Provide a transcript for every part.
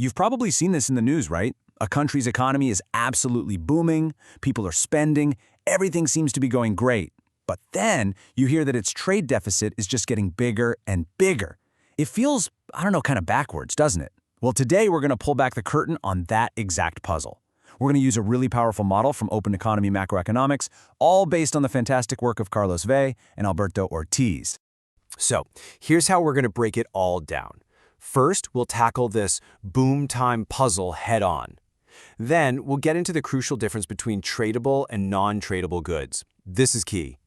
You've probably seen this in the news, right? A country's economy is absolutely booming, people are spending, everything seems to be going great. But then you hear that its trade deficit is just getting bigger and bigger. It feels, I don't know, kind of backwards, doesn't it? Well, today we're going to pull back the curtain on that exact puzzle. We're going to use a really powerful model from Open Economy Macroeconomics, all based on the fantastic work of Carlos Vey and Alberto Ortiz. So, here's how we're going to break it all down. First, we'll tackle this boom time puzzle head on. Then, we'll get into the crucial difference between tradable and non-tradable goods. This is key.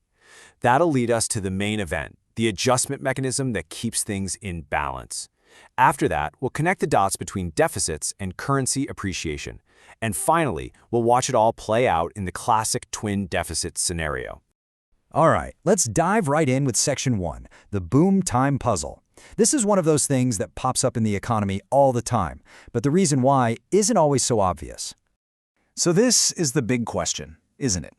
That'll lead us to the main event, the adjustment mechanism that keeps things in balance. After that, we'll connect the dots between deficits and currency appreciation. And finally, we'll watch it all play out in the classic twin deficit scenario. All right, let's dive right in with Section 1, the boom time puzzle. This is one of those things that pops up in the economy all the time, but the reason why isn't always so obvious. So this is the big question, isn't it?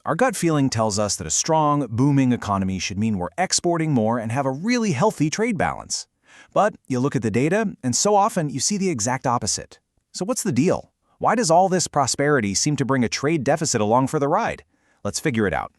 Our gut feeling tells us that a strong, booming economy should mean we're exporting more and have a really healthy trade balance. But you look at the data, and so often you see the exact opposite. So what's the deal? Why does all this prosperity seem to bring a trade deficit along for the ride? Let's figure it out.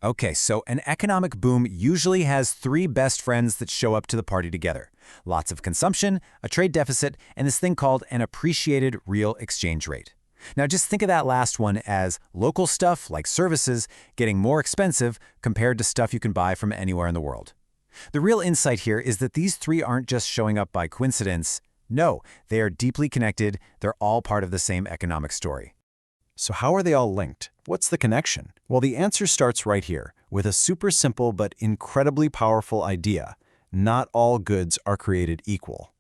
Okay, so an economic boom usually has three best friends that show up to the party together. Lots of consumption, a trade deficit, and this thing called an appreciated real exchange rate. Now just think of that last one as local stuff like services getting more expensive compared to stuff you can buy from anywhere in the world. The real insight here is that these three aren't just showing up by coincidence. No, they are deeply connected. They're all part of the same economic story. So how are they all linked? What's the connection? Well, the answer starts right here, with a super simple but incredibly powerful idea. Not all goods are created equal.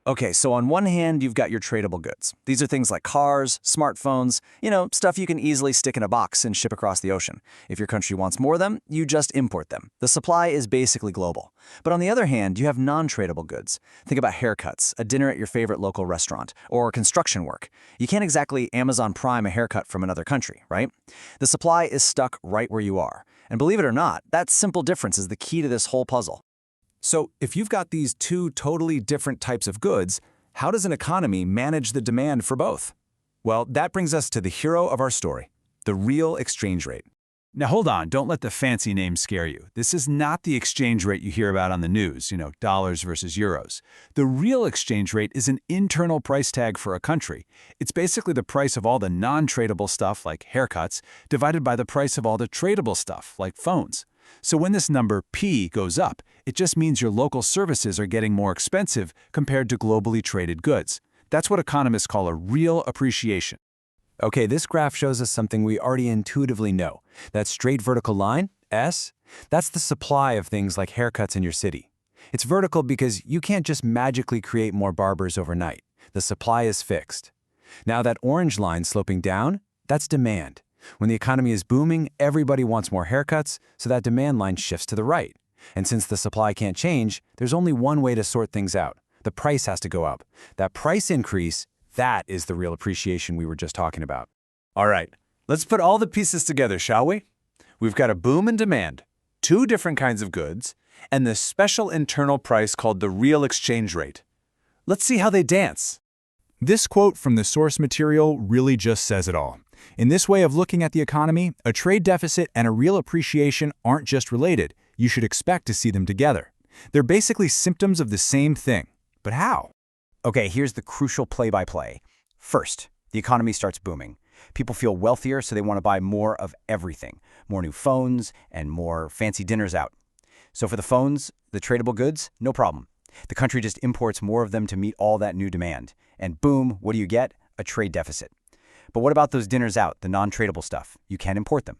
Okay, so on one hand, you've got your tradable goods. These are things like cars, smartphones, stuff you can easily stick in a box and ship across the ocean. If your country wants more of them, you just import them. The supply is basically global. But on the other hand, you have non-tradable goods. Think about haircuts, a dinner at your favorite local restaurant, or construction work. You can't exactly Amazon Prime a haircut from another country, right? The supply is stuck right where you are. And believe it or not, that simple difference is the key to this whole puzzle. So if you've got these two totally different types of goods, how does an economy manage the demand for both? Well, that brings us to the hero of our story, the real exchange rate. Now hold on, don't let the fancy name scare you. This is not the exchange rate you hear about on the news, dollars versus euros. The real exchange rate is an internal price tag for a country. It's basically the price of all the non-tradable stuff like haircuts divided by the price of all the tradable stuff like phones. So when this number P goes up, it just means your local services are getting more expensive compared to globally traded goods. That's what economists call a real appreciation. Okay, this graph shows us something we already intuitively know. That straight vertical line, S, that's the supply of things like haircuts in your city. It's vertical because you can't just magically create more barbers overnight. The supply is fixed. Now that orange line sloping down, that's demand. When the economy is booming, everybody wants more haircuts, so that demand line shifts to the right. And since the supply can't change, there's only one way to sort things out. The price has to go up. That price increase, that is the real appreciation we were just talking about. All right, let's put all the pieces together, shall we? We've got a boom in demand, two different kinds of goods, and this special internal price called the real exchange rate. Let's see how they dance. This quote from the source material really just says it all. In this way of looking at the economy, a trade deficit and a real appreciation aren't just related. You should expect to see them together. They're basically symptoms of the same thing. But how? Okay, here's the crucial play-by-play. First, the economy starts booming. People feel wealthier, so they want to buy more of everything. More new phones and more fancy dinners out. So for the phones, the tradable goods, no problem. The country just imports more of them to meet all that new demand. And boom, what do you get? A trade deficit. But what about those dinners out, the non-tradable stuff? You can't import them.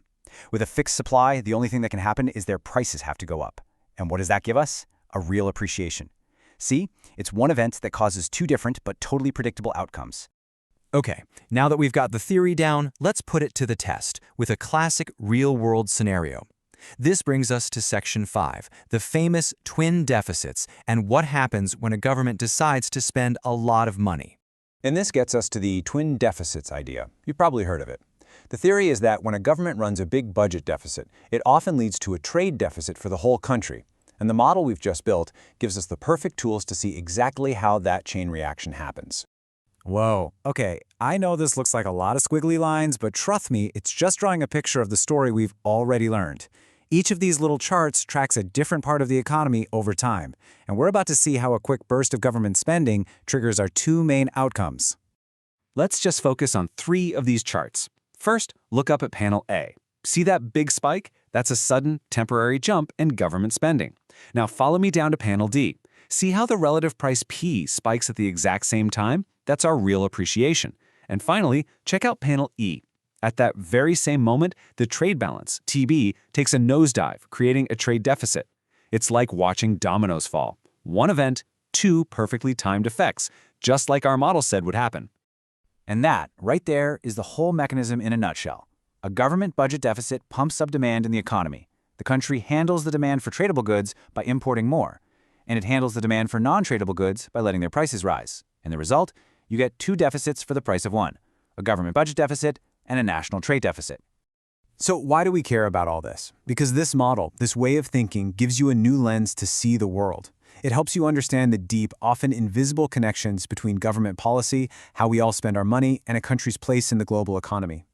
With a fixed supply, the only thing that can happen is their prices have to go up. And what does that give us? A real appreciation. See, it's one event that causes two different but totally predictable outcomes. Okay, now that we've got the theory down, let's put it to the test with a classic real-world scenario. This brings us to Section 5, the famous twin deficits, and what happens when a government decides to spend a lot of money. And this gets us to the twin deficits idea. You've probably heard of it. The theory is that when a government runs a big budget deficit, it often leads to a trade deficit for the whole country. And the model we've just built gives us the perfect tools to see exactly how that chain reaction happens. Whoa. Okay, I know this looks like a lot of squiggly lines, but trust me, it's just drawing a picture of the story we've already learned. Each of these little charts tracks a different part of the economy over time, and we're about to see how a quick burst of government spending triggers our two main outcomes. Let's just focus on 3 of these charts. First, look up at panel A. See that big spike? That's a sudden, temporary jump in government spending. Now follow me down to panel D. See how the relative price P spikes at the exact same time? That's our real appreciation. And finally, check out panel E. At that very same moment, the trade balance, TB, takes a nosedive, creating a trade deficit. It's like watching dominoes fall. One event, 2 perfectly timed effects, just like our model said would happen. And that, right there, is the whole mechanism in a nutshell. A government budget deficit pumps up demand in the economy. The country handles the demand for tradable goods by importing more, and it handles the demand for non-tradable goods by letting their prices rise. And the result? You get 2 deficits for the price of one, a government budget deficit and a national trade deficit. So why do we care about all this? Because this model, this way of thinking, gives you a new lens to see the world. It helps you understand the deep, often invisible connections between government policy, how we all spend our money, and a country's place in the global economy.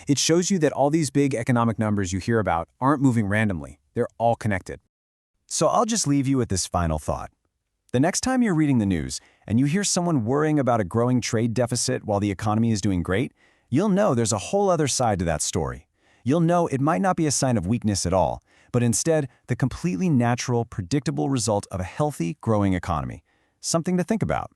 It shows you that all these big economic numbers you hear about aren't moving randomly. They're all connected. So I'll just leave you with this final thought. The next time you're reading the news and you hear someone worrying about a growing trade deficit while the economy is doing great, you'll know there's a whole other side to that story. You'll know it might not be a sign of weakness at all, but instead the completely natural, predictable result of a healthy, growing economy. Something to think about.